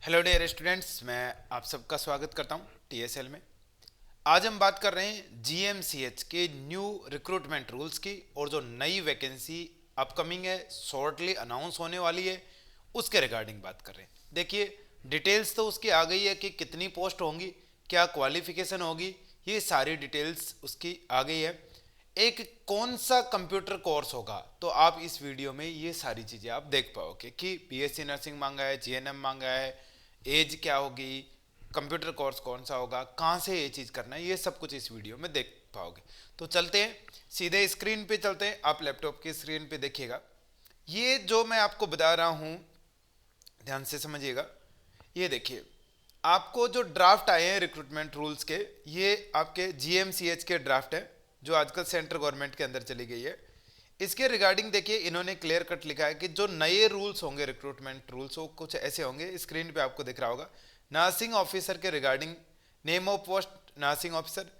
Hello dear students, मैं आप सबका स्वागत करता हूं टीएसएल में। आज हम बात कर रहे हैं जीएमसीएच के न्यू रिक्रूटमेंट रूल्स की, और जो नई वैकेंसी अपकमिंग है, शॉर्टली अनाउंस होने वाली है, उसके रिगार्डिंग बात कर रहे हैं। देखिए, डिटेल्स तो उसकी आ गई है कि कितनी पोस्ट होंगी, क्या क्वालिफिकेशन होगी, ये सारी डिटेल्स उसकी आ गई है। एक कौन सा कंप्यूटर कोर्स होगा, तो आप इस वीडियो में ये सारी चीज़ें आप देख पाओगे कि बीएससी नर्सिंग मांगा है, जीएनएम मांगा है, एज क्या होगी, कंप्यूटर कोर्स कौन सा होगा, कहाँ से ये चीज़ करना है, ये सब कुछ इस वीडियो में देख पाओगे। तो चलते हैं सीधे स्क्रीन पे, चलते हैं। आप लैपटॉप की स्क्रीन पे देखिएगा, ये जो मैं आपको बता रहा हूँ ध्यान से समझिएगा। ये देखिए, आपको जो ड्राफ्ट आए हैं रिक्रूटमेंट रूल्स के, ये आपके जीएमसीएच के ड्राफ्ट है, जो आजकल सेंट्रल गवर्नमेंट के अंदर चली गई है। इसके रिगार्डिंग देखिए, इन्होंने क्लियर कट लिखा है कि जो नए रूल्स होंगे, रिक्रूटमेंट रूल्स, वो कुछ ऐसे होंगे। स्क्रीन पे आपको दिख रहा होगा, नर्सिंग ऑफिसर के regarding, name of post nursing officer,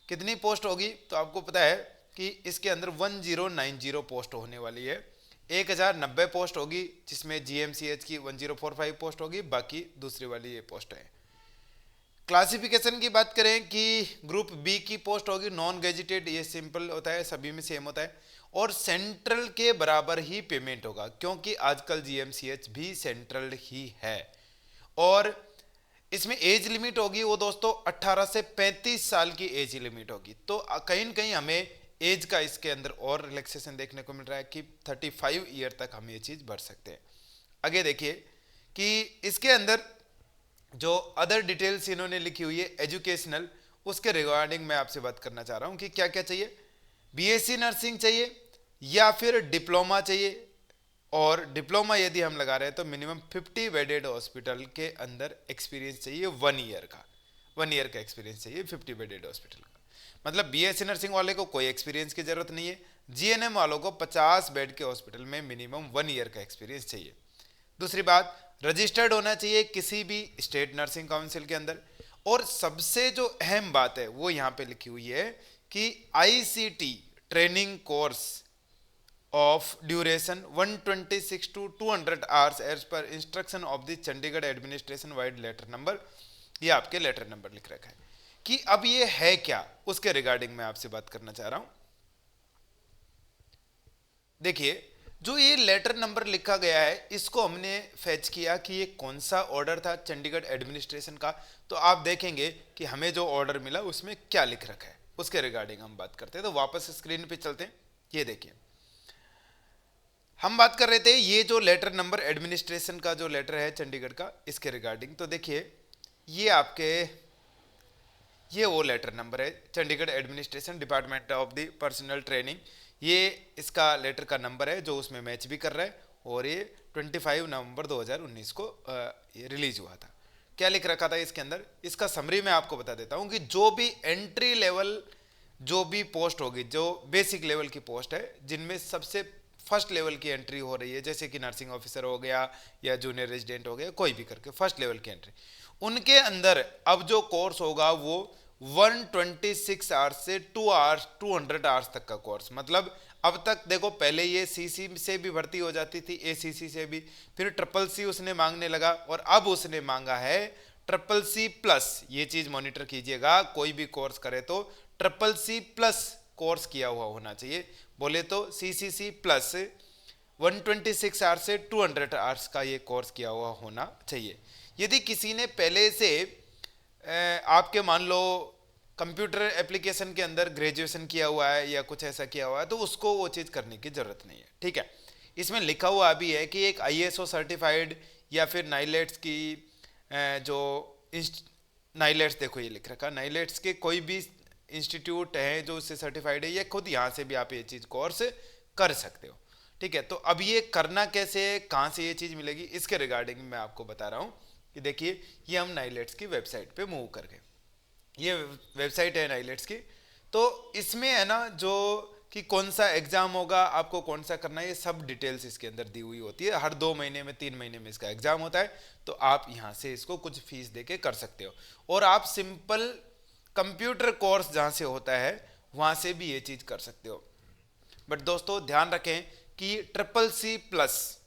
कितनी पोस्ट होगी, तो आपको पता है कि इसके अंदर 1090 पोस्ट होने वाली है। 1090 पोस्ट होगी, जिसमें जीएमसीएच की 1045 पोस्ट होगी, बाकी दूसरी वाली ये पोस्ट है। क्लासिफिकेशन की बात करें कि ग्रुप बी की पोस्ट होगी, नॉन गेजिटेड, ये सिंपल होता है, सभी में सेम होता है, और सेंट्रल के बराबर ही पेमेंट होगा, क्योंकि आजकल जीएमसीएच भी सेंट्रल ही है। और इसमें एज लिमिट होगी वो दोस्तों 18 से 35 साल की एज लिमिट होगी। तो कहीं न कहीं हमें एज का इसके अंदर और रिलैक्सेशन देखने को मिल रहा है कि 35 ईयर तक हम ये चीज़ भर सकते हैं। आगे देखिए कि इसके अंदर जो अदर डिटेल्स इन्होंने लिखी हुई है एजुकेशनल, उसके रिगार्डिंग मैं आपसे बात करना चाह रहा हूँ कि क्या क्या चाहिए। बीएससी नर्सिंग चाहिए या फिर डिप्लोमा चाहिए, और डिप्लोमा यदि हम लगा रहे हैं तो मिनिमम 50 बेडेड हॉस्पिटल के अंदर एक्सपीरियंस चाहिए, 1 ईयर का, 1 ईयर का एक्सपीरियंस चाहिए 50 बेडेड हॉस्पिटल का। मतलब बीएससी नर्सिंग वाले को कोई एक्सपीरियंस की जरूरत नहीं है, जीएनएम वालों को 50 बेड के हॉस्पिटल में मिनिमम 1 ईयर का एक्सपीरियंस चाहिए। दूसरी बात, रजिस्टर्ड होना चाहिए किसी भी स्टेट नर्सिंग काउंसिल के अंदर। और सबसे जो अहम बात है वो यहाँ पे लिखी हुई है कि ICT training course of duration 126 to 200 hours as पर instruction of the Chandigarh administration wide letter number. ये आपके लेटर नंबर लिख रखा है कि अब ये है क्या, उसके रिगार्डिंग मैं आपसे बात करना चाह रहा हूं। देखिए, जो ये लेटर नंबर लिखा गया है, इसको हमने फैच किया कि ये कौन सा ऑर्डर था चंडीगढ़ एडमिनिस्ट्रेशन का। तो आप देखेंगे कि हमें जो ऑर्डर मिला उसमें क्या लिख रखा है, उसके रिगार्डिंग हम बात करते हैं। तो वापस स्क्रीन पे चलते हैं। ये देखिए, हम बात कर रहे थे ये जो लेटर नंबर एडमिनिस्ट्रेशन का जो लेटर है चंडीगढ़ का, इसके रिगार्डिंग। तो देखिए, ये आपके ये वो लेटर नंबर है, Chandigarh administration department of the personal training. ये इसका लेटर का नंबर है जो उसमें मैच भी कर रहा है, और ये 25 नवंबर 2019 को ये रिलीज हुआ था। क्या लिख रखा था इसके अंदर, इसका समरी मैं आपको बता देता हूँ कि जो भी एंट्री लेवल, जो भी पोस्ट होगी, जो बेसिक लेवल की पोस्ट है, जिनमें सबसे फर्स्ट लेवल की एंट्री हो रही है, जैसे कि नर्सिंग ऑफिसर हो गया या जूनियर रेजिडेंट हो गया, कोई भी करके फर्स्ट लेवल की एंट्री, उनके अंदर अब जो कोर्स होगा वो 126 आवर्स से 200 आवर्स तक का कोर्स। मतलब अब तक देखो, पहले ये सीसी से भी भर्ती हो जाती थी, एसीसी से भी, फिर ट्रिपल सी उसने मांगने लगा, और अब उसने मांगा है ट्रिपल सी प्लस। ये चीज मॉनिटर कीजिएगा, कोई भी कोर्स करे तो ट्रिपल सी प्लस कोर्स किया हुआ होना चाहिए। बोले तो सीसीसी प्लस 126 आवर्स से 200 आवर्स का ये कोर्स किया हुआ होना चाहिए। यदि किसी ने पहले से आपके मान लो कंप्यूटर एप्लीकेशन के अंदर ग्रेजुएशन किया हुआ है या कुछ ऐसा किया हुआ है, तो उसको वो चीज़ करने की ज़रूरत नहीं है। ठीक है, इसमें लिखा हुआ भी है कि एक आईएसओ सर्टिफाइड या फिर नाइलेट्स की जो नाइलेट्स, देखो ये लिख रखा, नाइलेट्स के कोई भी इंस्टीट्यूट है जो उससे सर्टिफाइड है, या खुद यहाँ से भी आप ये चीज़ कोर्स कर सकते हो। ठीक है, तो अब ये करना कैसे है, कहाँ से ये चीज़ मिलेगी, इसके रिगार्डिंग मैं आपको बता रहा हूँ कि देखिए, ये हम नाइलेट्स की वेबसाइट पे मूव कर गए। ये वेबसाइट है नाइलेट्स की। तो इसमें है ना, जो कि कौन सा एग्जाम होगा, आपको कौन सा करना है, ये सब डिटेल्स इसके अंदर दी हुई होती है। हर 2 महीने में 3 महीने में इसका एग्जाम होता है, तो आप यहाँ से इसको कुछ फीस दे के कर सकते हो, और आप सिंपल कंप्यूटर कोर्स जहाँ से होता है वहाँ से भी ये चीज़ कर सकते हो। बट दोस्तों ध्यान रखें कि triple C plus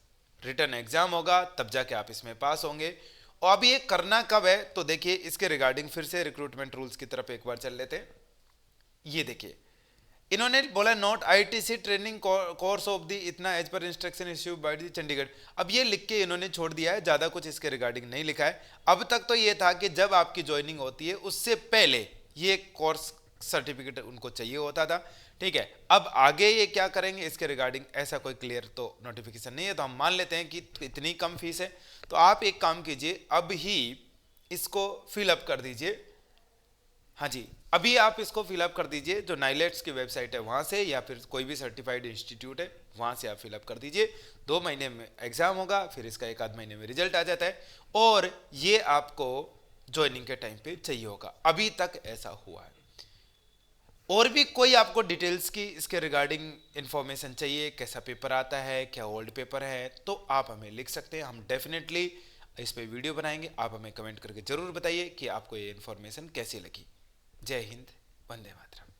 return exam होगा, तब जाके आप इसमें पास होंगे। और अब ये करना कब है, तो देखिए इसके रिगार्डिंग फिर से रिक्रूटमेंट रूल्स की तरफ एक बार चल लेते हैं। ये देखिए इन्होंने बोला not ITC training course of the इतना एज पर instruction issue by the Chandigarh. अब ये लिख के इन्होंने छोड़ दिया है, ज्यादा कुछ इसके रिगार्डिंग नहीं लिखा है। अब तक तो ये था कि जब आपकी ज्वाइनिंग होती है उससे पहले ये कोर्स सर्टिफिकेट उनको चाहिए होता था, ठीक है। अब आगे ये क्या करेंगे इसके रिगार्डिंग ऐसा कोई क्लियर तो नोटिफिकेशन नहीं है, तो हम मान लेते हैं कि इतनी कम फीस है। तो आप एक काम कीजिए, अब ही इसको फिलअप कर दीजिए। हाँ जी, अभी आप इसको फिलअप कर दीजिए, जो नाइलेट्स की वेबसाइट है वहाँ से, या फिर कोई भी सर्टिफाइड इंस्टीट्यूट है वहाँ से आप फिलअप कर दीजिए। 2 महीने में एग्जाम होगा, फिर इसका 1 आध महीने में रिजल्ट आ जाता है, और ये आपको ज्वाइनिंग के टाइम पे चाहिए होगा। अभी तक ऐसा हुआ है। और भी कोई आपको डिटेल्स की इसके रिगार्डिंग इंफॉर्मेशन चाहिए, कैसा पेपर आता है, क्या ओल्ड पेपर है, तो आप हमें लिख सकते हैं। हम डेफिनेटली इस पे वीडियो बनाएंगे। आप हमें कमेंट करके जरूर बताइए कि आपको ये इन्फॉर्मेशन कैसी लगी। जय हिंद, वंदे मातरम।